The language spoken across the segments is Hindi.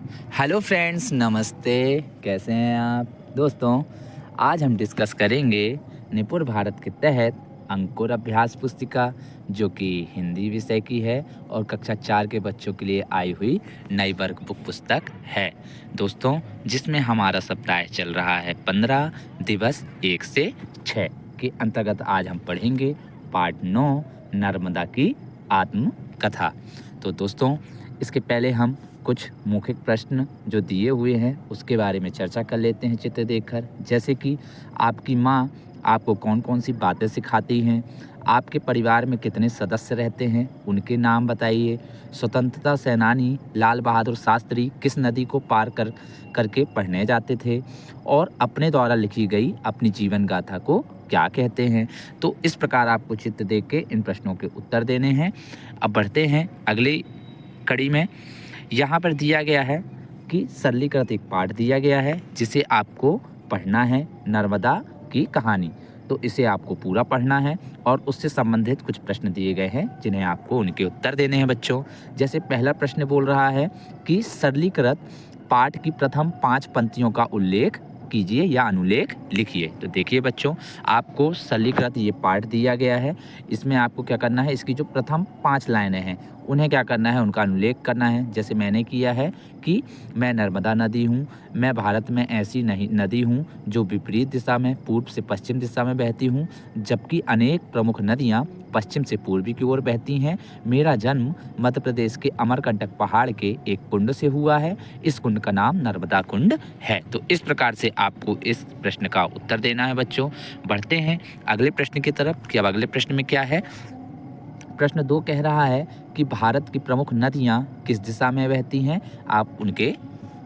हेलो फ्रेंड्स, नमस्ते। कैसे हैं आप दोस्तों? आज हम डिस्कस करेंगे निपुण भारत के तहत अंकुर अभ्यास पुस्तिका, जो कि हिंदी विषय की है और कक्षा 4 के बच्चों के लिए आई हुई नई वर्क बुक पुस्तक है दोस्तों, जिसमें हमारा सप्ताह चल रहा है 15 दिवस 1 से 6 के अंतर्गत आज हम पढ़ेंगे पार्ट 9 नर्मदा की आत्मकथा। तो दोस्तों, इसके पहले हम कुछ मौखिक प्रश्न जो दिए हुए हैं उसके बारे में चर्चा कर लेते हैं चित्र देखकर। जैसे कि आपकी माँ आपको कौन कौन सी बातें सिखाती हैं, आपके परिवार में कितने सदस्य रहते हैं, उनके नाम बताइए। स्वतंत्रता सेनानी लाल बहादुर शास्त्री किस नदी को पार करके पढ़ने जाते थे, और अपने द्वारा लिखी गई अपनी जीवन गाथा को क्या कहते हैं। तो इस प्रकार आपको चित्र देख के इन प्रश्नों के उत्तर देने हैं। अब बढ़ते हैं अगली कड़ी में। यहाँ पर दिया गया है कि सरलीकृत एक पाठ दिया गया है जिसे आपको पढ़ना है, नर्मदा की कहानी। तो इसे आपको पूरा पढ़ना है और उससे संबंधित कुछ प्रश्न दिए गए हैं जिन्हें आपको उनके उत्तर देने हैं बच्चों। जैसे पहला प्रश्न बोल रहा है कि सरलीकृत पाठ की प्रथम 5 पंक्तियों का उल्लेख कीजिए या अनुलेख लिखिए। तो देखिए बच्चों, आपको सरलीकृत ये पाठ दिया गया है। इसमें आपको क्या करना है, इसकी जो प्रथम 5 लाइनें हैं उन्हें क्या करना है, उनका अनुलेख करना है। जैसे मैंने किया है कि मैं नर्मदा नदी हूँ, मैं भारत में ऐसी नहीं नदी हूँ जो विपरीत दिशा में पूर्व से पश्चिम दिशा में बहती हूँ, जबकि अनेक प्रमुख नदियाँ पश्चिम से पूर्वी की ओर बहती हैं। मेरा जन्म मध्य प्रदेश के अमरकंटक पहाड़ के एक कुंड से हुआ है। इस कुंड का नाम नर्मदा कुंड है। तो इस प्रकार से आपको इस प्रश्न का उत्तर देना है बच्चों। बढ़ते हैं अगले प्रश्न की तरफ कि अब अगले प्रश्न में क्या है। प्रश्न 2 कह रहा है कि भारत की प्रमुख नदियाँ किस दिशा में बहती हैं, आप उनके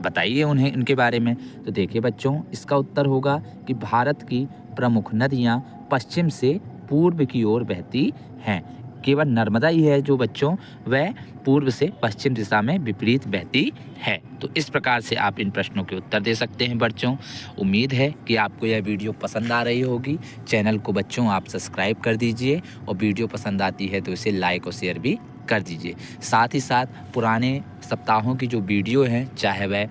बताइए उन्हें उनके बारे में। तो देखिए बच्चों, इसका उत्तर होगा कि भारत की प्रमुख नदियाँ पश्चिम से पूर्व की ओर बहती हैं। केवल नर्मदा ही है जो बच्चों वह पूर्व से पश्चिम दिशा में विपरीत बहती है। तो इस प्रकार से आप इन प्रश्नों के उत्तर दे सकते हैं बच्चों। उम्मीद है कि आपको यह वीडियो पसंद आ रही होगी। चैनल को बच्चों आप सब्सक्राइब कर दीजिए और वीडियो पसंद आती है तो इसे लाइक और शेयर भी कर दीजिए। साथ ही साथ पुराने सप्ताहों की जो वीडियो हैं, चाहे वह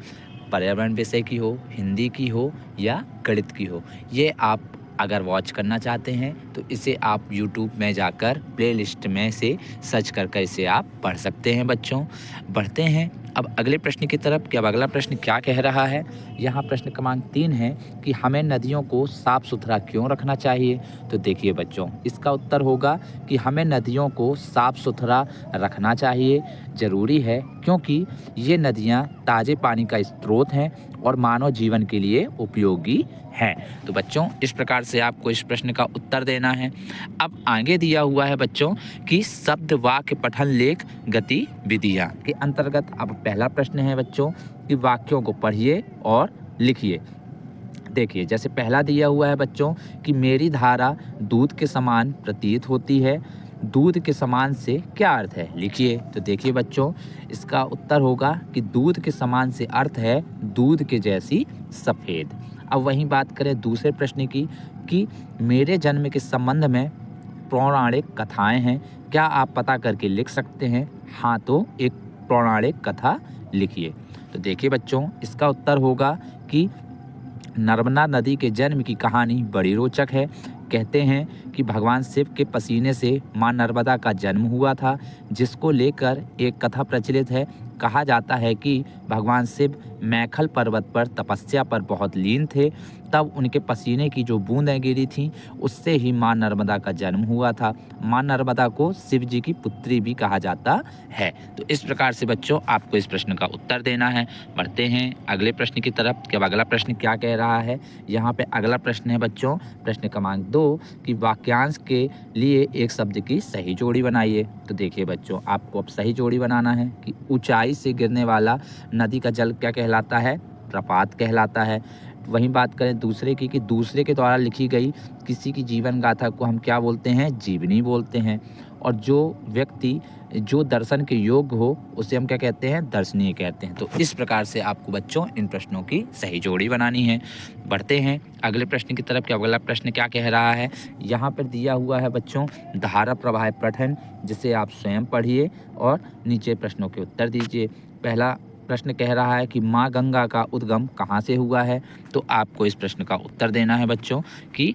पर्यावरण विषय की हो, हिंदी की हो या गणित की हो, ये आप अगर वॉच करना चाहते हैं तो इसे आप YouTube में जाकर प्लेलिस्ट में से सर्च कर इसे आप पढ़ सकते हैं बच्चों। बढ़ते हैं अब अगले प्रश्न की तरफ कि अब अगला प्रश्न क्या कह रहा है। यहाँ प्रश्न क्रमांक 3 है कि हमें नदियों को साफ सुथरा क्यों रखना चाहिए। तो देखिए बच्चों, इसका उत्तर होगा कि हमें नदियों को साफ सुथरा रखना चाहिए, ज़रूरी है, क्योंकि ये नदियाँ ताज़े पानी का स्रोत हैं और मानव जीवन के लिए उपयोगी हैं। तो बच्चों, इस प्रकार से आपको इस प्रश्न का उत्तर देना है। अब आगे दिया हुआ है बच्चों कि शब्द वाक्य पठन लेख गतिविधियाँ के अंतर्गत अब पहला प्रश्न है बच्चों कि वाक्यों को पढ़िए और लिखिए। देखिए, जैसे पहला दिया हुआ है बच्चों कि मेरी धारा दूध के समान प्रतीत होती है। दूध के समान से क्या अर्थ है, लिखिए। तो देखिए बच्चों, इसका उत्तर होगा कि दूध के समान से अर्थ है दूध के जैसी सफ़ेद। अब वहीं बात करें दूसरे प्रश्न की कि मेरे जन्म के संबंध में पौराणिक कथाएं हैं, क्या आप पता करके लिख सकते हैं। हाँ, तो एक पौराणिक कथा लिखिए। तो देखिए बच्चों, इसका उत्तर होगा कि नर्मदा नदी के जन्म की कहानी बड़ी रोचक है। कहते हैं कि भगवान शिव के पसीने से मां नर्मदा का जन्म हुआ था, जिसको लेकर एक कथा प्रचलित है। कहा जाता है कि भगवान शिव मैखल पर्वत पर तपस्या पर बहुत लीन थे, तब उनके पसीने की जो बूंदें गिरी थीं उससे ही मां नर्मदा का जन्म हुआ था। मां नर्मदा को शिव जी की पुत्री भी कहा जाता है। तो इस प्रकार से बच्चों आपको इस प्रश्न का उत्तर देना है। बढ़ते हैं अगले प्रश्न की तरफ कि अब अगला प्रश्न क्या कह रहा है। यहाँ पे अगला प्रश्न है बच्चों, प्रश्न क्रमांक 2 कि वाक्यांश के लिए एक शब्द की सही जोड़ी बनाइए। तो देखिए बच्चों, आपको अब सही जोड़ी बनाना है कि ऊंचाई से गिरने वाला नदी का जल क्या कहलाता है, प्रपात कहलाता है। वहीं बात करें दूसरे की कि दूसरे के द्वारा लिखी गई किसी की जीवन गाथा को हम क्या बोलते हैं, जीवनी बोलते हैं। और जो व्यक्ति जो दर्शन के योग्य हो उसे हम क्या कहते हैं, दर्शनीय कहते हैं। तो इस प्रकार से आपको बच्चों इन प्रश्नों की सही जोड़ी बनानी है। बढ़ते हैं अगले प्रश्न की तरफ कि अगला प्रश्न क्या कह रहा है। यहाँ पर दिया हुआ है बच्चों धारा प्रवाह पठन, जिसे आप स्वयं पढ़िए और नीचे प्रश्नों के उत्तर दीजिए। पहला प्रश्न कह रहा है कि माँ गंगा का उद्गम कहाँ से हुआ है, तो आपको इस प्रश्न का उत्तर देना है बच्चों कि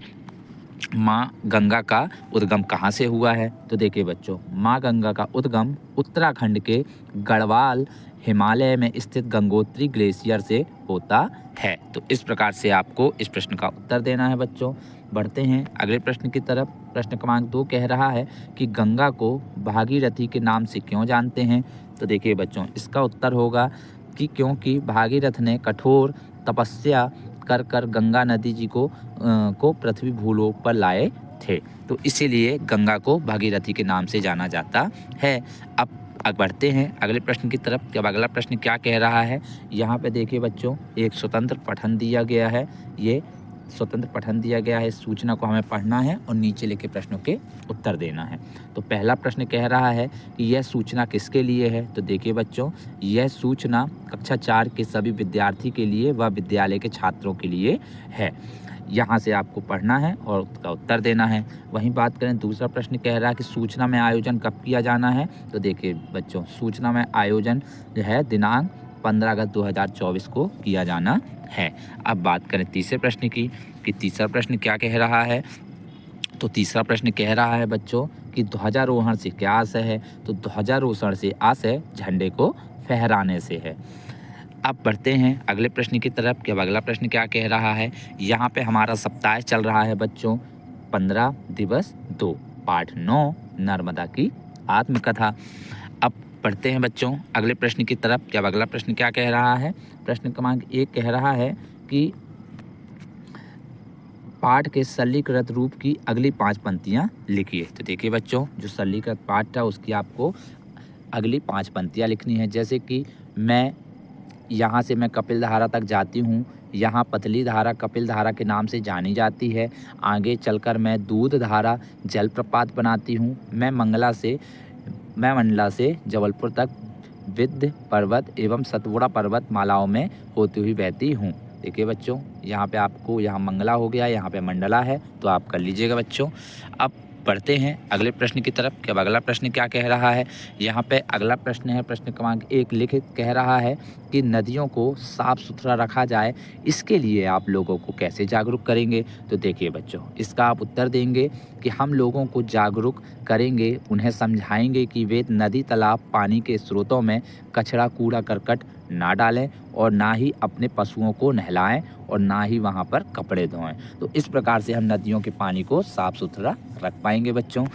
माँ गंगा का उद्गम कहाँ से हुआ है। तो देखिए बच्चों, माँ गंगा का उद्गम उत्तराखंड के गढ़वाल हिमालय में स्थित गंगोत्री ग्लेशियर से होता है। तो इस प्रकार से आपको इस प्रश्न का उत्तर देना है बच्चों। बढ़ते हैं अगले प्रश्न की तरफ। प्रश्न क्रमांक 2 कह रहा है कि गंगा को भागीरथी के नाम से क्यों जानते हैं। तो देखिए बच्चों, इसका उत्तर होगा कि क्योंकि भागीरथ ने कठोर तपस्या कर कर गंगा नदी जी को पृथ्वी भूलोक पर लाए थे, तो इसीलिए गंगा को भागीरथी के नाम से जाना जाता है। अब बढ़ते हैं अगले प्रश्न की तरफ। अब अगला प्रश्न क्या कह रहा है, यहाँ पे देखिए बच्चों, एक स्वतंत्र पठन दिया गया है। ये स्वतंत्र पठन दिया गया है, इस सूचना को हमें पढ़ना है और नीचे लिखे प्रश्नों के उत्तर देना है। तो पहला प्रश्न कह रहा है कि यह सूचना किसके लिए है। तो देखिए बच्चों, यह सूचना कक्षा 4 के सभी विद्यार्थी के लिए व विद्यालय के छात्रों के लिए है। यहाँ से आपको पढ़ना है और उसका उत्तर देना है। वहीं बात करें, दूसरा प्रश्न कह रहा है कि सूचना में आयोजन कब किया जाना है। तो देखिए बच्चों, सूचना में आयोजन जो है दिनांक 15 अगस्त 2024 को किया जाना है। अब बात करें तीसरे प्रश्न की कि तीसरा प्रश्न क्या कह रहा है। तो तीसरा प्रश्न कह रहा है बच्चों कि ध्वजारोहण से क्या आशय है। तो ध्वजारोहण से आशय झंडे को फहराने से है। अब बढ़ते हैं अगले प्रश्न की तरफ कि अब अगला प्रश्न क्या कह रहा है। यहाँ पे हमारा सप्ताह चल रहा है बच्चों 15 दिवस 2 पाठ 9 नर्मदा की आत्मकथा। अब पढ़ते हैं बच्चों अगले प्रश्न की तरफ कि अब अगला प्रश्न क्या कह रहा है। प्रश्न क्रमांक 1 कह रहा है कि पाठ के सरलीकृत रूप की अगली 5 पंक्तियाँ लिखिए। तो देखिए बच्चों, जो सरलीकृत पाठ था उसकी आपको अगली 5 पंक्तियाँ लिखनी है। जैसे कि यहाँ से मैं कपिल धारा तक जाती हूँ, यहाँ पतली धारा कपिल धारा के नाम से जानी जाती है। आगे चलकर मैं दूध धारा जलप्रपात बनाती हूँ। मैं मंडला से जबलपुर तक विंध्य पर्वत एवं सतपुड़ा पर्वत मालाओं में होती हुई बहती हूँ। देखिए बच्चों, यहाँ पे आपको यहाँ मंगला हो गया, यहाँ पे मंडला है, तो आप कर लीजिएगा बच्चों। अब बढ़ते हैं अगले प्रश्न की तरफ कि अब अगला प्रश्न क्या कह रहा है। यहाँ पे अगला प्रश्न है प्रश्न क्रमांक 1 लिखित कह रहा है कि नदियों को साफ सुथरा रखा जाए, इसके लिए आप लोगों को कैसे जागरूक करेंगे। तो देखिए बच्चों, इसका आप उत्तर देंगे कि हम लोगों को जागरूक करेंगे, उन्हें समझाएंगे कि वे नदी तालाब पानी के स्रोतों में कचरा कूड़ा करकट ना डालें और ना ही अपने पशुओं को नहलाएं और ना ही वहाँ पर कपड़े धोएं। तो इस प्रकार से हम नदियों के पानी को साफ सुथरा रख पाएंगे बच्चों।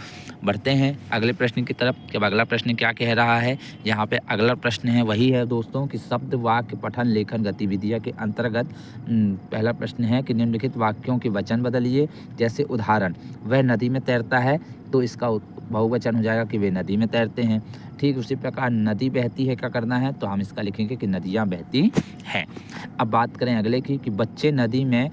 बढ़ते हैं अगले प्रश्न की तरफ कि अब अगला प्रश्न क्या कह रहा है। यहाँ पे अगला प्रश्न है वही है दोस्तों कि शब्द वाक्य पठन लेखन गतिविधियाँ के अंतर्गत पहला प्रश्न है कि निम्नलिखित वाक्यों के वचन बदलिए। जैसे उदाहरण, वह नदी में तैरता है, तो इसका बहुवचन हो जाएगा कि वे नदी में तैरते हैं। ठीक उसी प्रकार नदी बहती है, क्या करना है, तो हम इसका लिखेंगे कि नदियाँ बहती हैं। अब बात करें अगले की कि बच्चे नदी में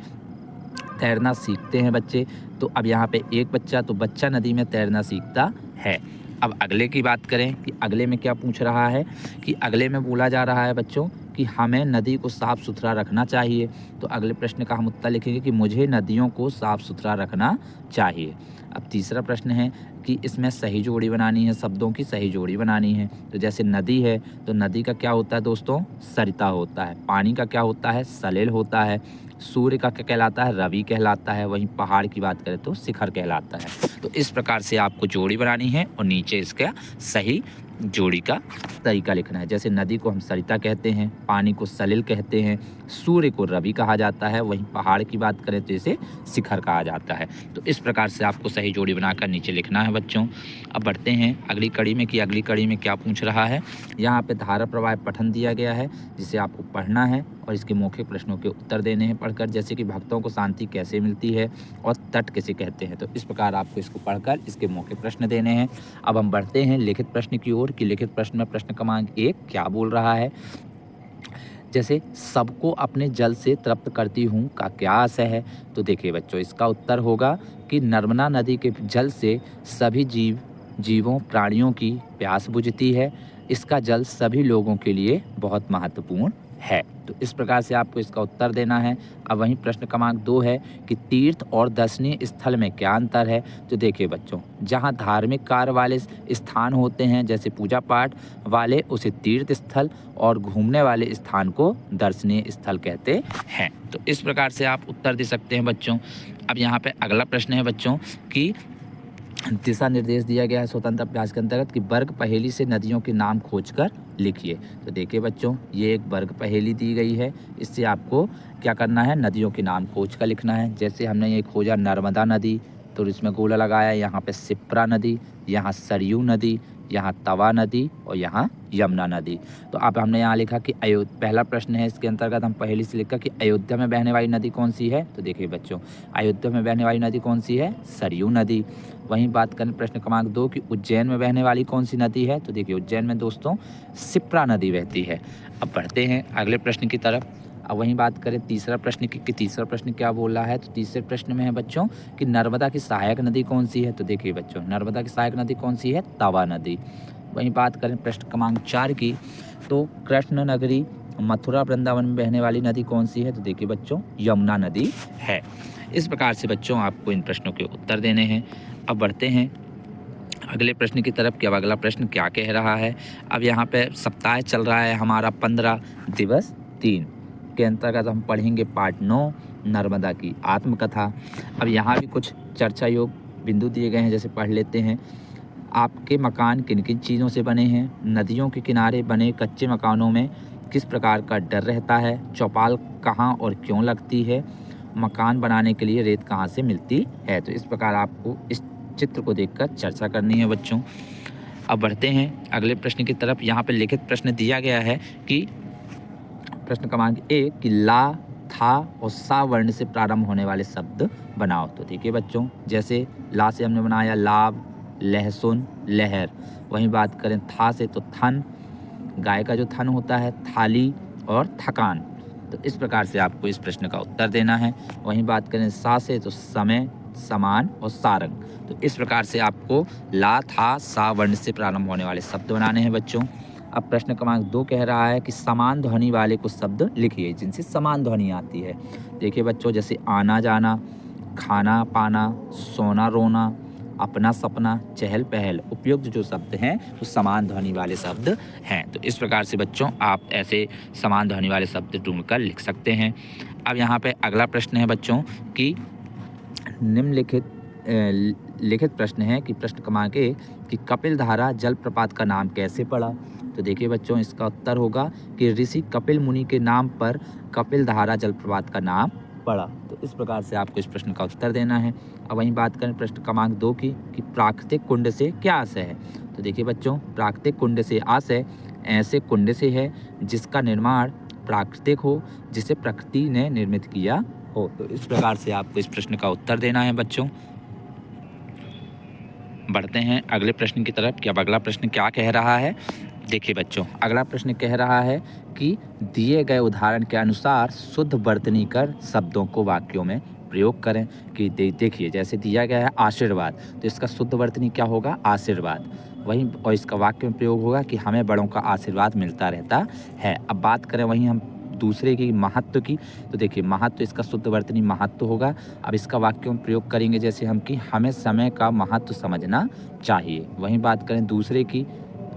तैरना सीखते हैं बच्चे। तो अब यहाँ पे एक बच्चा, तो बच्चा नदी में तैरना सीखता है। अब अगले की बात करें कि अगले में क्या पूछ रहा है कि अगले में बोला जा रहा है बच्चों कि हमें नदी को साफ़ सुथरा रखना चाहिए। तो अगले प्रश्न का हम उत्तर लिखेंगे कि मुझे नदियों को साफ़ सुथरा रखना चाहिए। अब तीसरा प्रश्न है कि इसमें सही जोड़ी बनानी है, शब्दों की सही जोड़ी बनानी है। तो जैसे नदी है, तो नदी का क्या होता है दोस्तों, सरिता होता है। पानी का क्या होता है, सलिल होता है। सूर्य का क्या कहलाता है, रवि कहलाता है। वहीं पहाड़ की बात करें तो शिखर कहलाता है। तो इस प्रकार से आपको जोड़ी बनानी है और नीचे इसका सही जोड़ी का तरीका लिखना है। जैसे नदी को हम सरिता कहते हैं, पानी को सलिल कहते हैं, सूर्य को रवि कहा जाता है, वहीं पहाड़ की बात करें तो इसे शिखर कहा जाता है। तो इस प्रकार से आपको सही जोड़ी बनाकर नीचे लिखना है बच्चों। अब बढ़ते हैं अगली कड़ी में कि अगली कड़ी में क्या पूछ रहा है। यहाँ पे धारा प्रवाह पठन दिया गया है जिसे आपको पढ़ना है और इसके मौखिक प्रश्नों के उत्तर देने हैं पढ़कर। जैसे कि भक्तों को शांति कैसे मिलती है और तट किसे कहते हैं। तो इस प्रकार आपको इसको पढ़कर इसके मौखिक प्रश्न देने हैं। अब हम बढ़ते हैं लिखित प्रश्न की ओर कि लिखित प्रश्न में प्रश्न क्रमांक 1 क्या बोल रहा है। जैसे सबको अपने जल से तृप्त करती हूँ का क्या आशय है। तो देखिए बच्चों, इसका उत्तर होगा कि नर्मदा नदी के जल से सभी जीवों प्राणियों की प्यास बुझती है। इसका जल सभी लोगों के लिए बहुत महत्वपूर्ण है। तो इस प्रकार से आपको इसका उत्तर देना है। अब वहीं प्रश्न क्रमांक 2 है कि तीर्थ और दर्शनीय स्थल में क्या अंतर है। तो देखिए बच्चों, जहाँ धार्मिक कार्य वाले स्थान होते हैं जैसे पूजा पाठ वाले, उसे तीर्थ स्थल, और घूमने वाले स्थान को दर्शनीय स्थल कहते हैं। तो इस प्रकार से आप उत्तर दे सकते हैं बच्चों। अब यहाँ पे अगला प्रश्न है बच्चों कि दिशा निर्देश दिया गया है स्वतंत्र अभ्यास के अंतर्गत कि वर्ग पहेली से नदियों के नाम खोजकर लिखिए। तो देखिए बच्चों, ये एक वर्ग पहेली दी गई है। इससे आपको क्या करना है, नदियों के नाम खोज कर लिखना है। जैसे हमने ये खोजा नर्मदा नदी, तो इसमें गोला लगाया, यहाँ पे शिप्रा नदी, यहाँ सरयू नदी, यहाँ तवा नदी और यहाँ यमुना नदी। तो अब हमने यहाँ लिखा कि पहला प्रश्न है इसके अंतर्गत हम पहेली से लिखा कि अयोध्या में बहने वाली नदी कौन सी है। तो देखिए बच्चों, अयोध्या में बहने वाली नदी कौन सी है, सरयू नदी। वहीं बात करें प्रश्न क्रमांक 2 कि उज्जैन में बहने वाली कौन सी नदी है। तो देखिए उज्जैन में दोस्तों शिप्रा नदी बहती है। अब बढ़ते हैं अगले प्रश्न की तरफ। अब वहीं बात करें तीसरा प्रश्न की कि तीसरा प्रश्न क्या बोल रहा है। तो तीसरे प्रश्न में है बच्चों कि नर्मदा की सहायक नदी कौन सी है। तो देखिए बच्चों, नर्मदा की सहायक नदी कौन सी है, तवा नदी। वहीं बात करें प्रश्न क्रमांक 4 की, तो कृष्ण नगरी मथुरा वृंदावन में बहने वाली नदी कौन सी है। तो देखिए बच्चों, यमुना नदी है। इस प्रकार से बच्चों आपको इन प्रश्नों के उत्तर देने हैं। अब बढ़ते हैं अगले प्रश्न की तरफ कि अब अगला प्रश्न क्या कह रहा है। अब यहाँ पे सप्ताह चल रहा है हमारा 15 दिवस 3 के अंतर्गत हम पढ़ेंगे पार्ट 9 नर्मदा की आत्मकथा। अब यहाँ भी कुछ चर्चा योग बिंदु दिए गए हैं, जैसे पढ़ लेते हैं। आपके मकान किन किन चीज़ों से बने हैं। नदियों के किनारे बने कच्चे मकानों में किस प्रकार का डर रहता है। चौपाल कहाँ और क्यों लगती है। मकान बनाने के लिए रेत कहाँ से मिलती है। तो इस प्रकार आपको इस चित्र को देखकर चर्चा करनी है बच्चों। अब बढ़ते हैं अगले प्रश्न की तरफ। यहाँ पे लिखित प्रश्न दिया गया है कि प्रश्न क्रमांक 1 कि ला, था और सा वर्ण से प्रारंभ होने वाले शब्द बनाओ। तो देखिए बच्चों, जैसे ला से हमने बनाया लाभ, लहसुन, लहर। वहीं बात करें था से तो थन, गाय का जो थन होता है, थाली और थकान। तो इस प्रकार से आपको इस प्रश्न का उत्तर देना है। वहीं बात करें सा से तो समय, समान और सारंग। तो इस प्रकार से आपको ला, था, सा वर्ण से प्रारंभ होने वाले शब्द बनाने हैं बच्चों। अब प्रश्न क्रमांक 2 कह रहा है कि समान ध्वनि वाले कुछ शब्द लिखिए जिनसे समान ध्वनि आती है। देखिए बच्चों, जैसे आना जाना, खाना पाना, सोना रोना, अपना सपना, चहल पहल। उपयुक्त जो शब्द हैं वो समान ध्वनि वाले शब्द हैं। तो इस प्रकार से बच्चों आप ऐसे समान ध्वनि वाले शब्द ढूंढकर लिख सकते हैं। अब यहाँ पे अगला प्रश्न है बच्चों कि निम्नलिखित लिखित प्रश्न है कि प्रश्न क्रमांक 1 कि कपिल धारा जलप्रपात का नाम कैसे पड़ा। तो देखिए बच्चों, इसका उत्तर होगा कि ऋषि कपिल मुनि के नाम पर कपिल धारा जलप्रपात का नाम पड़ा। तो इस प्रकार से आपको इस प्रश्न का उत्तर देना है। अब वहीं बात करें प्रश्न क्रमांक 2 की कि प्राकृतिक कुंड से क्या आशय है। तो देखिए बच्चों, प्राकृतिक कुंड से आशय ऐसे कुंड से है जिसका निर्माण प्राकृतिक हो, जिसे प्रकृति ने निर्मित किया हो। तो इस प्रकार से आपको इस प्रश्न का उत्तर देना है बच्चों। बढ़ते हैं अगले प्रश्न की तरफ कि अब अगला प्रश्न क्या कह रहा है। देखिए बच्चों, अगला प्रश्न कह रहा है कि दिए गए उदाहरण के अनुसार शुद्ध वर्तनी कर शब्दों को वाक्यों में प्रयोग करें। कि देखिए, जैसे दिया गया है आशीर्वाद, तो इसका शुद्ध वर्तनी क्या होगा, आशीर्वाद। वहीं और इसका वाक्य में प्रयोग होगा कि हमें बड़ों का आशीर्वाद मिलता रहता है। अब बात करें वहीं हम दूसरे की महत्व की, तो देखिए महत्व, इसका शुद्ध वर्तनी महत्व होगा। अब इसका वाक्यों में प्रयोग करेंगे जैसे हम कि हमें समय का महत्व समझना चाहिए। वहीं बात करें दूसरे की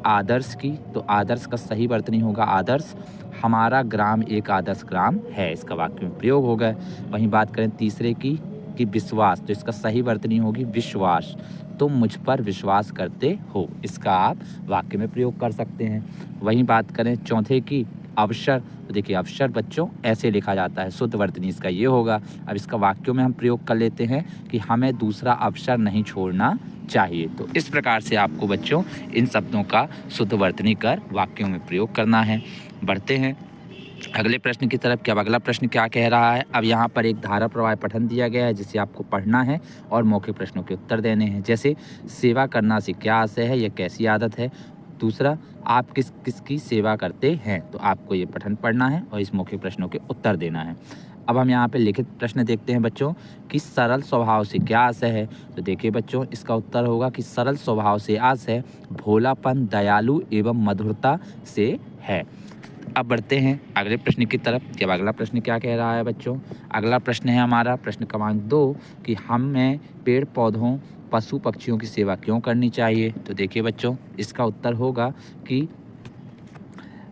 आदर्श की, तो आदर्श का सही वर्तनी होगा आदर्श। हमारा ग्राम एक आदर्श ग्राम है, इसका वाक्य में प्रयोग होगा। वहीं बात करें तीसरे की कि विश्वास, तो इसका सही वर्तनी होगी विश्वास। तुम मुझ पर विश्वास करते हो, इसका आप वाक्य में प्रयोग कर सकते हैं। वहीं बात करें चौथे की अवसर, तो देखिए अवसर बच्चों ऐसे लिखा जाता है, शुद्ध वर्तनी इसका ये होगा। अब इसका वाक्यों में हम प्रयोग कर लेते हैं कि हमें दूसरा अवसर नहीं छोड़ना चाहिए। तो इस प्रकार से आपको बच्चों इन शब्दों का शुद्ध वर्तनी कर वाक्यों में प्रयोग करना है। बढ़ते हैं अगले प्रश्न की तरफ कि अब अगला प्रश्न क्या कह रहा है। अब यहाँ पर एक धारा प्रवाह पठन दिया गया है जिसे आपको पढ़ना है और मौखिक प्रश्नों के उत्तर देने हैं। जैसे सेवा करना से क्या आशय है, यह कैसी आदत है। दूसरा, आप किसकी सेवा करते हैं, तो आपको ये पठन पढ़ना है और इस मौखिक प्रश्नों के उत्तर देना है। अब हम यहाँ पे लिखित प्रश्न देखते हैं बच्चों कि सरल स्वभाव से क्या आशय है। तो देखिए बच्चों, इसका उत्तर होगा कि सरल स्वभाव से आशय भोलापन, दयालु एवं मधुरता से है। अब बढ़ते हैं अगले प्रश्न की तरफ कि अब अगला प्रश्न क्या कह रहा है बच्चों। अगला प्रश्न है हमारा प्रश्न क्रमांक 2 कि हमें पेड़ पौधों पशु पक्षियों की सेवा क्यों करनी चाहिए। तो देखिए बच्चों, इसका उत्तर होगा कि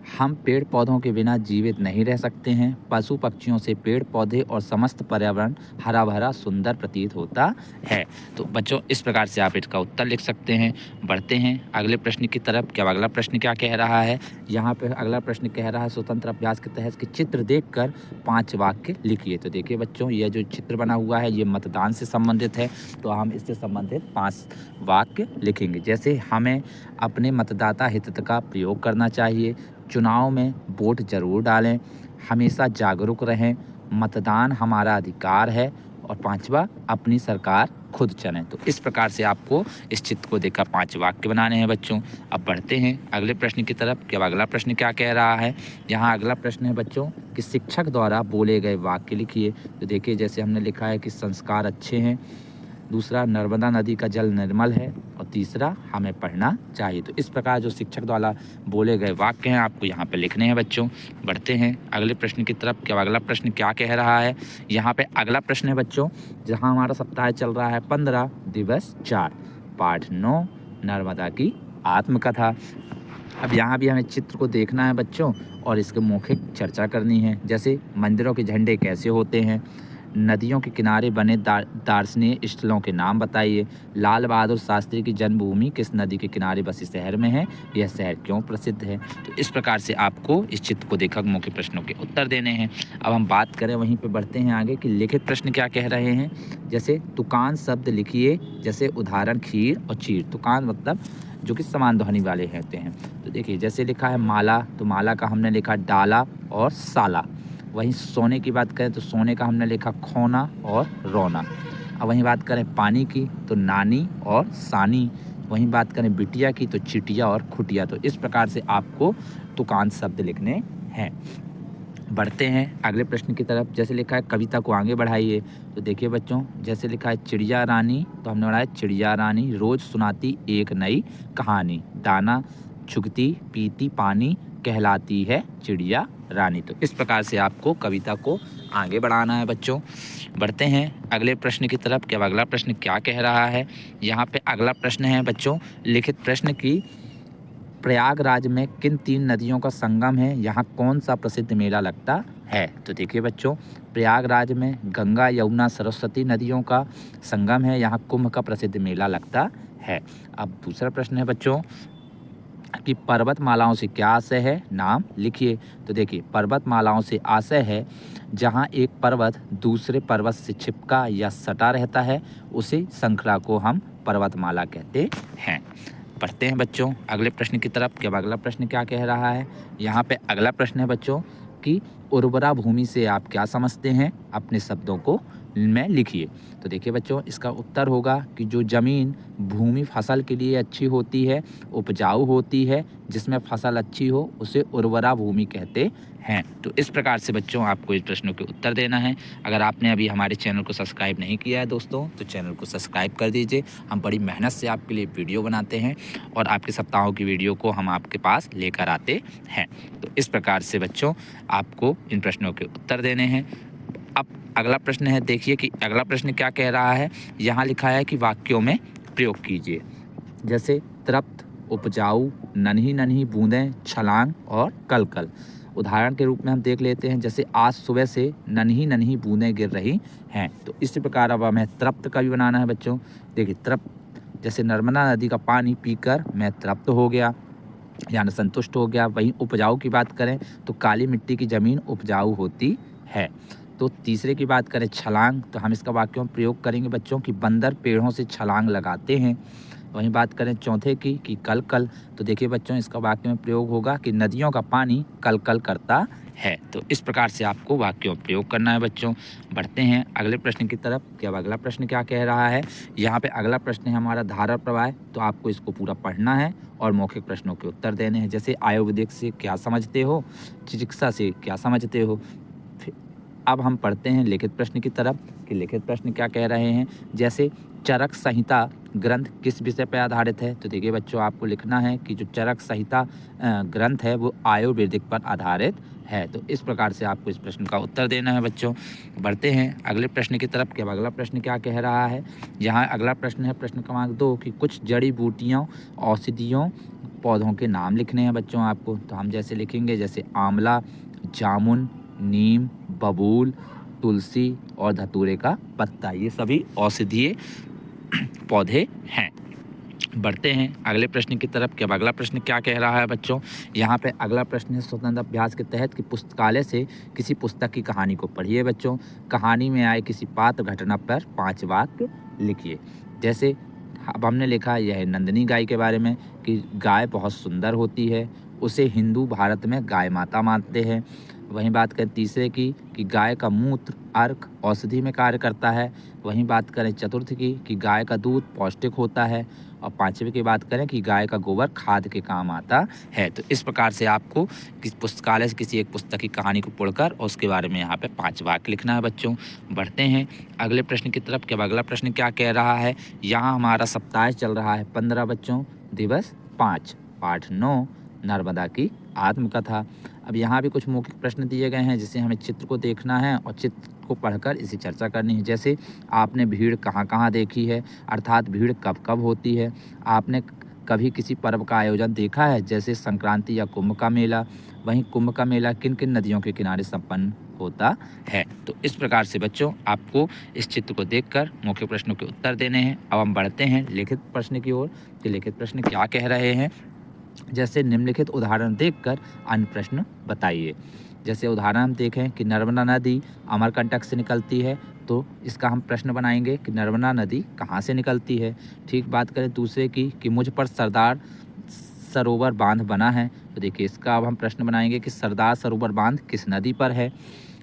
हम पेड़ पौधों के बिना जीवित नहीं रह सकते हैं। पशु पक्षियों से पेड़ पौधे और समस्त पर्यावरण हरा भरा सुंदर प्रतीत होता है। तो बच्चों, इस प्रकार से आप इसका उत्तर लिख सकते हैं। बढ़ते हैं अगले प्रश्न की तरफ। क्या अगला प्रश्न क्या कह रहा है। यहाँ पे अगला प्रश्न कह रहा है स्वतंत्र अभ्यास के तहत कि चित्र देखकर 5 वाक्य लिखिए। तो देखिए बच्चों, यह जो चित्र बना हुआ है ये मतदान से संबंधित है, तो हम इससे संबंधित 5 वाक्य लिखेंगे। जैसे हमें अपने मतदाता हित का प्रयोग करना चाहिए, चुनाव में वोट जरूर डालें, हमेशा जागरूक रहें, मतदान हमारा अधिकार है, और 5वां अपनी सरकार खुद चलें। तो इस प्रकार से आपको इस चित्र को देखकर 5 वाक्य बनाने हैं बच्चों। अब बढ़ते हैं अगले प्रश्न की तरफ कि अब अगला प्रश्न क्या कह रहा है। यहाँ अगला प्रश्न है बच्चों कि शिक्षक द्वारा बोले गए वाक्य लिखिए। तो देखिए, जैसे हमने लिखा है कि संस्कार अच्छे हैं, दूसरा नर्मदा नदी का जल निर्मल है, और तीसरा हमें पढ़ना चाहिए। तो इस प्रकार जो शिक्षक द्वारा बोले गए वाक्य हैं आपको यहाँ पे लिखने हैं बच्चों। बढ़ते हैं अगले प्रश्न की तरफ कि अगला प्रश्न क्या कह रहा है। यहाँ पे अगला प्रश्न है बच्चों, जहाँ हमारा सप्ताह चल रहा है 15 दिवस 4 पाठ 9 नर्मदा की आत्मकथा। अब यहाँ भी हमें चित्र को देखना है बच्चों और इसके मौखिक चर्चा करनी है। जैसे मंदिरों के झंडे कैसे होते हैं, नदियों के किनारे बने दार्शनिक स्थलों के नाम बताइए, लाल बहादुर शास्त्री की जन्मभूमि किस नदी के किनारे बसे शहर में है, यह शहर क्यों प्रसिद्ध है। तो इस प्रकार से आपको इस चित्र को देखकर मौखिक प्रश्नों के उत्तर देने हैं। अब हम बात करें वहीं पे बढ़ते हैं आगे कि लिखित प्रश्न क्या कह रहे हैं। जैसे तुकान शब्द लिखिए, जैसे उदाहरण खीर और चीर। तुकान मतलब जो कि समान ध्वनि वाले होते हैं। तो देखिए, जैसे लिखा है माला, तो माला का हमने लिखा डाला और साला। वहीं सोने की बात करें तो सोने का हमने लिखा खोना और रोना। अब वहीं बात करें पानी की तो नानी और सानी। वहीं बात करें बिटिया की तो चिटिया और खुटिया। तो इस प्रकार से आपको तुकांत शब्द लिखने हैं। बढ़ते हैं अगले प्रश्न की तरफ। जैसे लिखा है कविता को आगे बढ़ाइए। तो देखिए बच्चों, जैसे लिखा है चिड़िया रानी, तो हमने बढ़ाया चिड़िया रानी रोज सुनाती एक नई कहानी, दाना चुगती पीती पानी कहलाती है चिड़िया रानी। तो इस प्रकार से आपको कविता को आगे बढ़ाना है बच्चों। बढ़ते हैं अगले प्रश्न की तरफ कि अब अगला प्रश्न क्या कह रहा है। यहाँ पे अगला प्रश्न है बच्चों लिखित प्रश्न की प्रयागराज में किन 3 नदियों का संगम है, यहाँ कौन सा प्रसिद्ध मेला लगता है। तो देखिए बच्चों, प्रयागराज में गंगा यमुना सरस्वती नदियों का संगम है, यहाँ कुंभ का प्रसिद्ध मेला लगता है। अब दूसरा प्रश्न है बच्चों कि पर्वतमालाओं से क्या आशय है, नाम लिखिए। तो देखिए, पर्वतमालाओं से आशय है जहाँ एक पर्वत दूसरे पर्वत से चिपका या सटा रहता है, उसी श्रृंखला को हम पर्वतमाला कहते हैं। पढ़ते हैं बच्चों अगले प्रश्न की तरफ कि अब अगला प्रश्न क्या कह रहा है। यहाँ पे अगला प्रश्न है बच्चों कि उर्वरा भूमि से आप क्या समझते हैं, अपने शब्दों को में लिखिए। तो देखिए बच्चों, इसका उत्तर होगा कि जो ज़मीन भूमि फसल के लिए अच्छी होती है, उपजाऊ होती है, जिसमें फसल अच्छी हो, उसे उर्वरा भूमि कहते हैं। तो इस प्रकार से बच्चों आपको इस प्रश्नों के उत्तर देना है। अगर आपने अभी हमारे चैनल को सब्सक्राइब नहीं किया है दोस्तों, तो चैनल को सब्सक्राइब कर दीजिए। हम बड़ी मेहनत से आपके लिए वीडियो बनाते हैं और आपके सप्ताहों की वीडियो को हम आपके पास लेकर आते हैं। तो इस प्रकार से बच्चों आपको इन प्रश्नों के उत्तर देने हैं। अब अगला प्रश्न है, देखिए कि अगला प्रश्न क्या कह रहा है। यहाँ लिखा है कि वाक्यों में प्रयोग कीजिए। जैसे तृप्त, उपजाऊ, नन्ही नन्ही बूंदें, छलांग और कल-कल। उदाहरण के रूप में हम देख लेते हैं, जैसे आज सुबह से नन्ही नन्ही बूंदें गिर रही हैं। तो इसी प्रकार अब हमें तृप्त का भी बनाना है बच्चों। देखिए, तृप्त जैसे नर्मदा नदी का पानी पीकर मैं तृप्त हो गया, यानी संतुष्ट हो गया। वहीं उपजाऊ की बात करें तो काली मिट्टी की ज़मीन उपजाऊ होती है। तो तीसरे की बात करें छलांग, तो हम इसका वाक्यों में प्रयोग करेंगे बच्चों कि बंदर पेड़ों से छलांग लगाते हैं। वहीं बात करें चौथे की कि कल कल, तो देखिए बच्चों इसका वाक्य में प्रयोग होगा कि नदियों का पानी कल कल करता है। तो इस प्रकार से आपको वाक्यों में प्रयोग करना है बच्चों। बढ़ते हैं अगले प्रश्न की तरफ कि अब अगला प्रश्न क्या कह रहा है। यहाँ पे अगला प्रश्न है हमारा धारा प्रवाह, तो आपको इसको पूरा पढ़ना है और मौखिक प्रश्नों के उत्तर देने हैं। जैसे आयुर्वेदिक से क्या समझते हो, चिकित्सा से क्या समझते हो, अब हम पढ़ते हैं लिखित प्रश्न की तरफ कि लिखित प्रश्न क्या कह रहे हैं। जैसे चरक संहिता ग्रंथ किस विषय पर आधारित है। तो देखिए बच्चों, आपको लिखना है कि जो चरक संहिता ग्रंथ है वो आयुर्वेदिक पर आधारित है। तो इस प्रकार से आपको इस प्रश्न का उत्तर देना है बच्चों। बढ़ते हैं अगले प्रश्न की तरफ कि अब अगला प्रश्न क्या कह रहा है। यहाँ अगला प्रश्न है प्रश्न क्रमांक 2 कि कुछ जड़ी बूटियों औषधियों पौधों के नाम लिखने हैं बच्चों आपको। तो हम जैसे लिखेंगे, जैसे आंवला, जामुन, नीम, बबूल, तुलसी और धतूरे का पत्ता, ये सभी औषधीय पौधे हैं। बढ़ते हैं अगले प्रश्न की तरफ कि अब अगला प्रश्न क्या कह रहा है बच्चों। यहाँ पे अगला प्रश्न है स्वतंत्र अभ्यास के तहत कि पुस्तकालय से किसी पुस्तक की कहानी को पढ़िए बच्चों। कहानी में आए किसी पात्र घटना पर 5 वाक्य लिखिए। जैसे अब हमने लिखा यह नंदिनी गाय के बारे में कि गाय बहुत सुंदर होती है, उसे हिंदू भारत में गाय माता मानते हैं। वहीं बात करें तीसरे की कि गाय का मूत्र अर्क औषधि में कार्य करता है। वहीं बात करें चतुर्थ की कि गाय का दूध पौष्टिक होता है। और पांचवे की बात करें कि गाय का गोबर खाद के काम आता है। तो इस प्रकार से आपको किस पुस्तकालय से किसी एक पुस्तक की कहानी को पढ़कर और उसके बारे में यहाँ पे 5 वाक्य लिखना है बच्चों। बढ़ते हैं अगले प्रश्न की तरफ कि अब अगला प्रश्न क्या कह रहा है। यहाँ हमारा सप्ताह चल रहा है 15 बच्चों, दिवस 5, पाठ 9 नर्मदा की आत्मकथा। अब यहाँ भी कुछ मौखिक प्रश्न दिए गए हैं जिसे हमें चित्र को देखना है और चित्र को पढ़कर इसी चर्चा करनी है। जैसे आपने भीड़ कहाँ कहाँ देखी है, अर्थात भीड़ कब कब होती है। आपने कभी किसी पर्व का आयोजन देखा है, जैसे संक्रांति या कुंभ का मेला। वहीं कुंभ का मेला किन किन नदियों के किनारे संपन्न होता है। तो इस प्रकार से बच्चों आपको इस चित्र को देखकर मौखिक प्रश्नों के उत्तर देने हैं। अब हम बढ़ते हैं लिखित प्रश्न की ओर कि लिखित प्रश्न क्या कह रहे हैं। जैसे निम्नलिखित उदाहरण देखकर अन्य प्रश्न बताइए। जैसे उदाहरण हम देखें कि नर्मदा नदी अमरकंटक से निकलती है, तो इसका हम प्रश्न बनाएंगे कि नर्मदा नदी कहाँ से निकलती है। ठीक बात करें दूसरे की कि मुझ पर सरदार सरोवर बांध बना है, तो देखिए इसका अब हम प्रश्न बनाएंगे कि सरदार सरोवर बांध किस नदी पर है।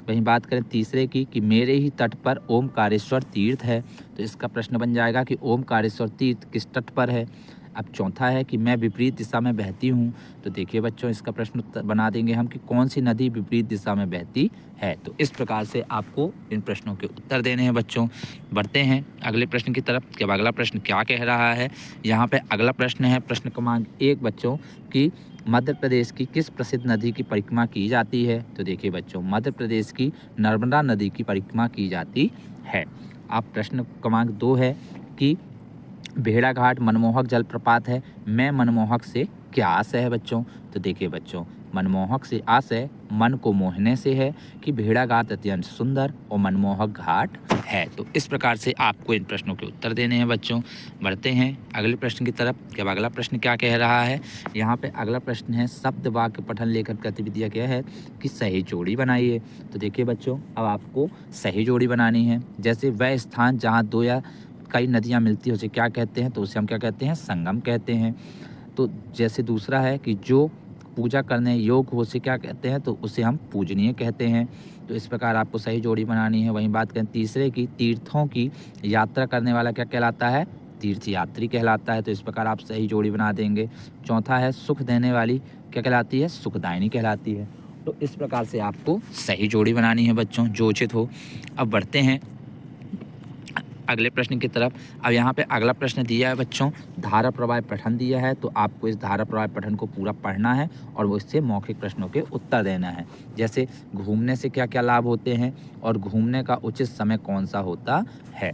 वहीं बात करें तीसरे की कि मेरे ही तट पर ओमकारेश्वर तीर्थ है, तो इसका प्रश्न बन जाएगा कि ओमकारेश्वर तीर्थ किस तट पर है। अब चौथा है कि मैं विपरीत दिशा में बहती हूँ, तो देखिए बच्चों इसका प्रश्न बना देंगे हम कि कौन सी नदी विपरीत दिशा में बहती है। तो इस प्रकार से आपको इन प्रश्नों के उत्तर देने हैं बच्चों। बढ़ते हैं अगले प्रश्न की तरफ कि अब अगला प्रश्न क्या कह रहा है। यहाँ पे अगला प्रश्न है प्रश्न क्रमांक 1 बच्चों कि मध्य प्रदेश की किस प्रसिद्ध नदी की परिक्रमा की जाती है। तो देखिए बच्चों मध्य प्रदेश की नर्मदा नदी की परिक्रमा की जाती है। अब प्रश्न क्रमांक 2 है कि भेड़ाघाट मनमोहक जलप्रपात है, मैं मनमोहक से क्या आशय है बच्चों। तो देखिए बच्चों मनमोहक से आशय मन को मोहने से है कि भेड़ाघाट अत्यंत सुंदर और मनमोहक घाट है। तो इस प्रकार से आपको इन प्रश्नों के उत्तर देने हैं बच्चों। बढ़ते हैं अगले प्रश्न की तरफ कि अब अगला प्रश्न क्या कह रहा है। यहाँ पे अगला प्रश्न है शब्द वाक्य पठन लेखन गतिविधियाँ क्या है कि सही जोड़ी बनाइए। तो देखिए बच्चों अब आपको सही जोड़ी बनानी है। जैसे वह स्थान जहाँ 2 या कई नदियाँ मिलती है उसे क्या कहते हैं, तो उसे हम क्या कहते हैं, संगम कहते हैं। तो जैसे दूसरा है कि जो पूजा करने योग्य हो उसे क्या कहते हैं, तो उसे हम पूजनीय कहते हैं। तो इस प्रकार आपको सही जोड़ी बनानी है। वहीं बात करें तीसरे की तीर्थों की यात्रा करने वाला क्या कहलाता है, तीर्थयात्री कहलाता है। तो इस प्रकार आप सही जोड़ी बना देंगे। चौथा है सुख देने वाली क्या कहलाती है, सुखदायिनी कहलाती है। तो इस प्रकार से आपको सही जोड़ी बनानी है बच्चों जो उचित हो। अब बढ़ते हैं अगले प्रश्न की तरफ। अब यहाँ पे अगला प्रश्न दिया है बच्चों धारा प्रवाह पठन दिया है, तो आपको इस धारा प्रवाह पठन को पूरा पढ़ना है और वो इससे मौखिक प्रश्नों के उत्तर देना है। जैसे घूमने से क्या क्या लाभ होते हैं और घूमने का उचित समय कौन सा होता है।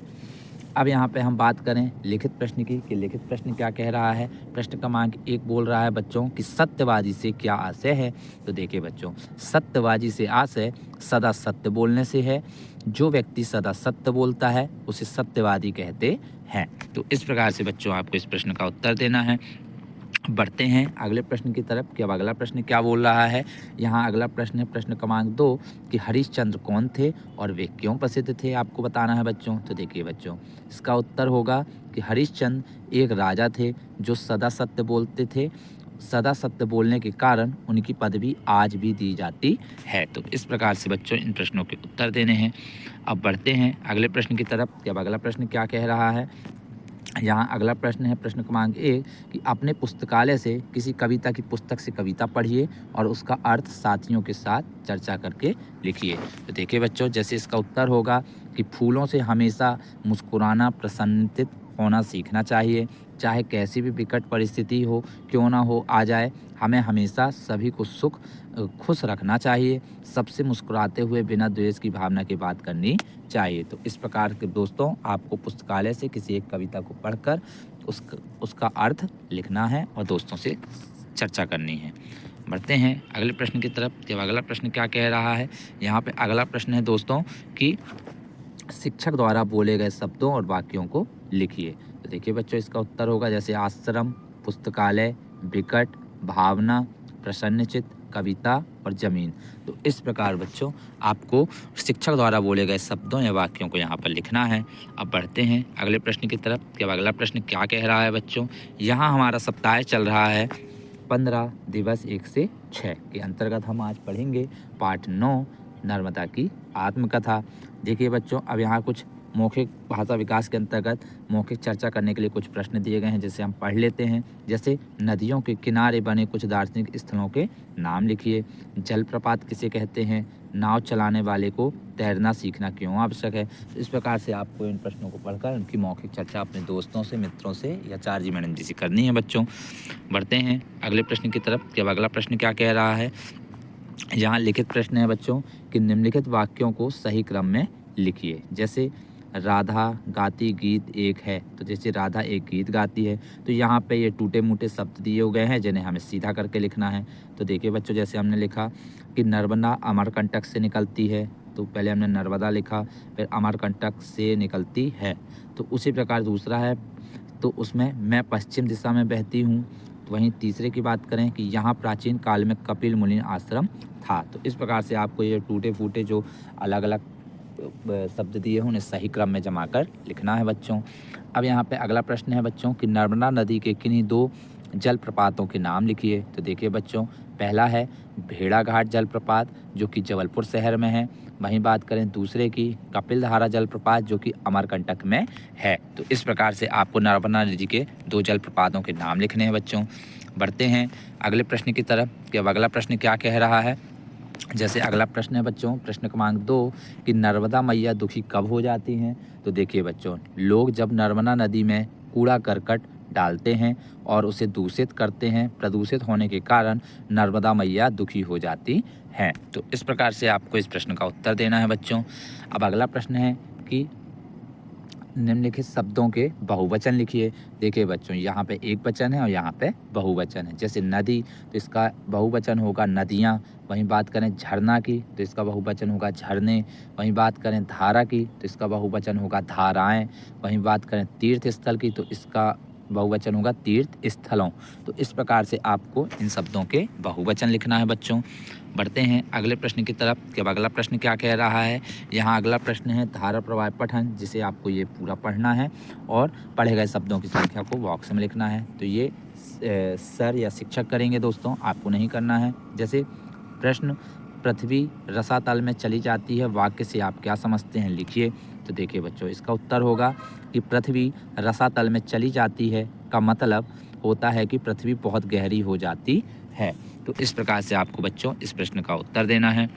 अब यहाँ पे हम बात करें लिखित प्रश्न की कि लिखित प्रश्न क्या कह रहा है। प्रश्न क्रमांक 1 बोल रहा है बच्चों कि सत्यवादी से क्या आशय है। तो देखिए बच्चों सत्यवादी से आशय सदा सत्य बोलने से है। जो व्यक्ति सदा सत्य बोलता है उसे सत्यवादी कहते हैं। तो इस प्रकार से बच्चों आपको इस प्रश्न का उत्तर देना है। बढ़ते हैं अगले प्रश्न की तरफ कि अब अगला प्रश्न क्या बोल रहा है। यहाँ अगला प्रश्न है प्रश्न क्रमांक 2 कि हरिश्चंद्र कौन थे और वे क्यों प्रसिद्ध थे, आपको बताना है बच्चों। तो देखिए बच्चों इसका उत्तर होगा कि हरिश्चंद्र एक राजा थे जो सदा सत्य बोलते थे। सदा सत्य बोलने के कारण उनकी पदवी आज भी दी जाती है। तो इस प्रकार से बच्चों इन प्रश्नों के उत्तर देने हैं। अब बढ़ते हैं अगले प्रश्न की तरफ कि अब अगला प्रश्न क्या कह रहा है। यहाँ अगला प्रश्न है प्रश्न क्रमांक 1 कि अपने पुस्तकालय से किसी कविता की पुस्तक से कविता पढ़िए और उसका अर्थ साथियों के साथ चर्चा करके लिखिए। तो देखिए बच्चों, जैसे इसका उत्तर होगा कि फूलों से हमेशा मुस्कुराना, प्रसन्नचित होना सीखना चाहिए। चाहे कैसी भी विकट परिस्थिति हो, क्यों ना हो आ जाए, हमें हमेशा सभी को खुश रखना चाहिए। सबसे मुस्कुराते हुए बिना द्वेष की भावना की बात करनी चाहिए। तो इस प्रकार के दोस्तों, आपको पुस्तकालय से किसी एक कविता को पढ़कर उसका अर्थ लिखना है और दोस्तों से चर्चा करनी है। बढ़ते हैं अगले प्रश्न की तरफ। जब अगला प्रश्न क्या कह रहा है, यहाँ पे अगला प्रश्न है दोस्तों कि शिक्षक द्वारा बोले गए शब्दों और वाक्यों को लिखिए। तो देखिए बच्चों, इसका उत्तर होगा जैसे आश्रम, पुस्तकालय, विकट, भावना, प्रसन्नचित, कविता और जमीन। तो इस प्रकार बच्चों आपको शिक्षक द्वारा बोले गए शब्दों या वाक्यों को यहाँ पर लिखना है। अब बढ़ते हैं अगले प्रश्न की तरफ कि अब अगला प्रश्न क्या कह रहा है बच्चों। यहाँ हमारा सप्ताह चल रहा है 15 दिवस 1 से 6 के अंतर्गत हम आज पढ़ेंगे पाठ 9 नर्मदा की आत्मकथा। देखिए बच्चों, अब यहाँ कुछ मौखिक भाषा विकास के अंतर्गत मौखिक चर्चा करने के लिए कुछ प्रश्न दिए गए हैं, जिसे हम पढ़ लेते हैं। जैसे नदियों के किनारे बने कुछ दार्शनिक स्थलों के नाम लिखिए। जलप्रपात किसे कहते हैं? नाव चलाने वाले को तैरना सीखना क्यों आवश्यक है? तो इस प्रकार से आपको इन प्रश्नों को पढ़कर उनकी मौखिक चर्चा अपने दोस्तों से, मित्रों से या चार्जी मैडम जी से करनी है बच्चों। बढ़ते हैं अगले प्रश्न की तरफ कि अब अगला प्रश्न क्या कह रहा है। यहाँ लिखित प्रश्न है बच्चों कि निम्नलिखित वाक्यों को सही क्रम में लिखिए। जैसे राधा गाती गीत एक है, तो जैसे राधा एक गीत गाती है, तो यहाँ पे ये टूटे मूटे शब्द दिए गए हैं जिन्हें हमें सीधा करके लिखना है। तो देखिए बच्चों, जैसे हमने लिखा कि नर्मदा अमरकंटक से निकलती है, तो पहले हमने नर्मदा लिखा, फिर अमरकंटक से निकलती है। तो उसी प्रकार दूसरा है, तो उसमें मैं पश्चिम दिशा में बहती हूँ। तो वहीं तीसरे की बात करें कि यहाँ प्राचीन काल में कपिल मुनि आश्रम था। तो इस प्रकार से आपको ये टूटे फूटे जो अलग अलग शब्द दिए हैं उन्हें सही क्रम में जमा कर लिखना है बच्चों। अब यहाँ पे अगला प्रश्न है बच्चों कि नर्मदा नदी के किन्हीं 2 जलप्रपातों के नाम लिखिए। तो देखिए बच्चों, पहला है भेड़ाघाट जलप्रपात जो कि जबलपुर शहर में है। वहीं बात करें दूसरे की कपिलधारा जलप्रपात जो कि अमरकंटक में है। तो इस प्रकार से आपको नर्मदा नदी के 2 जलप्रपातों के नाम लिखने हैं बच्चों। बढ़ते हैं अगले प्रश्न की तरफ कि अब अगला प्रश्न क्या कह रहा है। जैसे अगला प्रश्न है बच्चों प्रश्न क्रमांक 2 कि नर्मदा मैया दुखी कब हो जाती हैं। तो देखिए बच्चों, लोग जब नर्मदा नदी में कूड़ा करकट डालते हैं और उसे दूषित करते हैं, प्रदूषित होने के कारण नर्मदा मैया दुखी हो जाती हैं। तो इस प्रकार से आपको इस प्रश्न का उत्तर देना है बच्चों। अब अगला प्रश्न है कि निम्नलिखित शब्दों के बहुवचन लिखिए। देखिए बच्चों, यहाँ पे एक वचन है और यहाँ पे बहुवचन है। जैसे नदी, तो इसका बहुवचन होगा नदियाँ। वहीं बात करें झरना की, तो इसका बहुवचन होगा झरने। वहीं बात करें धारा की, तो इसका बहुवचन होगा धाराएं। वहीं बात करें तीर्थ स्थल की, तो इसका बहुवचन होगा तीर्थ स्थलों। तो इस प्रकार से आपको इन शब्दों के बहुवचन लिखना है बच्चों। बढ़ते हैं अगले प्रश्न की तरफ कि अब अगला प्रश्न क्या कह रहा है। यहाँ अगला प्रश्न है धारा प्रवाह पठन, जिसे आपको ये पूरा पढ़ना है और पढ़े गए शब्दों की संख्या को बॉक्स में लिखना है। तो ये सर या शिक्षक करेंगे दोस्तों, आपको नहीं करना है। जैसे प्रश्न, पृथ्वी रसातल में चली जाती है, वाक्य से आप क्या समझते हैं, लिखिए। तो देखिए बच्चों, इसका उत्तर होगा कि पृथ्वी रसातल में चली जाती है का मतलब होता है कि पृथ्वी बहुत गहरी हो जाती है। तो इस प्रकार से आपको बच्चों इस प्रश्न का उत्तर देना है।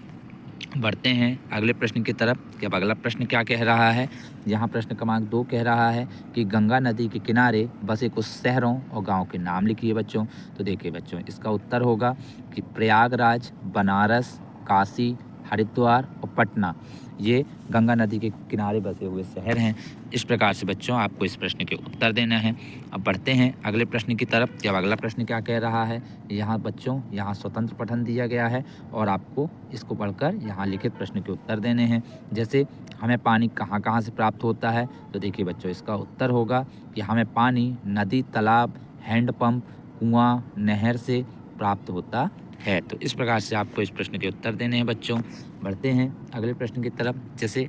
बढ़ते हैं अगले प्रश्न की तरफ कि अब अगला प्रश्न क्या कह रहा है। यहाँ प्रश्न क्रमांक 2 कह रहा है कि गंगा नदी के किनारे बसे कुछ शहरों और गांवों के नाम लिखिए बच्चों। तो देखिए बच्चों, इसका उत्तर होगा कि प्रयागराज, बनारस, काशी, हरिद्वार और पटना, ये गंगा नदी के किनारे बसे हुए शहर हैं। इस प्रकार से बच्चों आपको इस प्रश्न के उत्तर देना है। अब बढ़ते हैं अगले प्रश्न की तरफ कि अब अगला प्रश्न क्या कह रहा है। यहाँ बच्चों, यहाँ स्वतंत्र पठन दिया गया है और आपको इसको पढ़कर यहाँ लिखित प्रश्न के उत्तर देने हैं। जैसे हमें पानी कहाँ कहाँ से प्राप्त होता है। तो देखिए बच्चों, इसका उत्तर होगा कि हमें पानी नदी, तालाब, हैंडपंप, कुआं, नहर से प्राप्त होता है। तो इस प्रकार से आपको इस प्रश्न के उत्तर देने हैं बच्चों। बढ़ते हैं अगले प्रश्न की तरफ। जैसे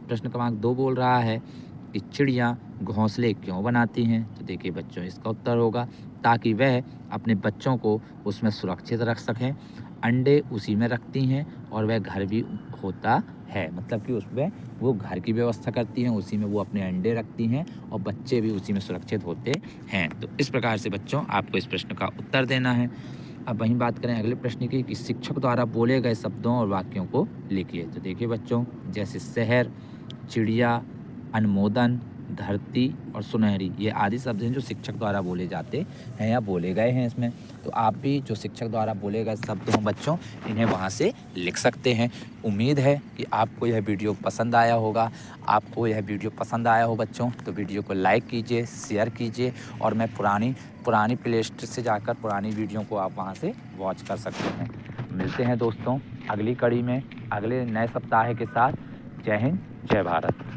प्रश्न क्रमांक 2 बोल रहा है कि चिड़ियाँ घोंसले क्यों बनाती हैं। तो देखिए बच्चों, इसका उत्तर होगा ताकि वह अपने बच्चों को उसमें सुरक्षित रख सकें अंडे उसी में रखती हैं और वह घर भी होता है, मतलब कि उसमें वो घर की व्यवस्था करती हैं, उसी में वो अपने अंडे रखती हैं और बच्चे भी उसी में सुरक्षित होते हैं। तो इस प्रकार से बच्चों आपको इस प्रश्न का उत्तर देना है। अब वहीं बात करें अगले प्रश्न की कि शिक्षक द्वारा बोले गए शब्दों और वाक्यों को लिखिए। तो देखिए बच्चों, जैसे शहर, चिड़िया, अनुमोदन, धरती और सुनहरी, ये आदि शब्द हैं जो शिक्षक द्वारा बोले जाते हैं या बोले गए हैं इसमें। तो आप भी जो शिक्षक द्वारा बोले गए शब्द हों बच्चों, इन्हें वहाँ से लिख सकते हैं। उम्मीद है कि आपको यह वीडियो पसंद आया होगा। आपको यह वीडियो पसंद आया हो बच्चों तो वीडियो को लाइक कीजिए, शेयर कीजिए और मैं पुरानी प्लेलिस्ट से जाकर पुरानी वीडियो को आप वहाँ से वॉच कर सकते हैं। मिलते हैं दोस्तों अगली कड़ी में अगले नए सप्ताह के साथ। जय हिंद, जय भारत।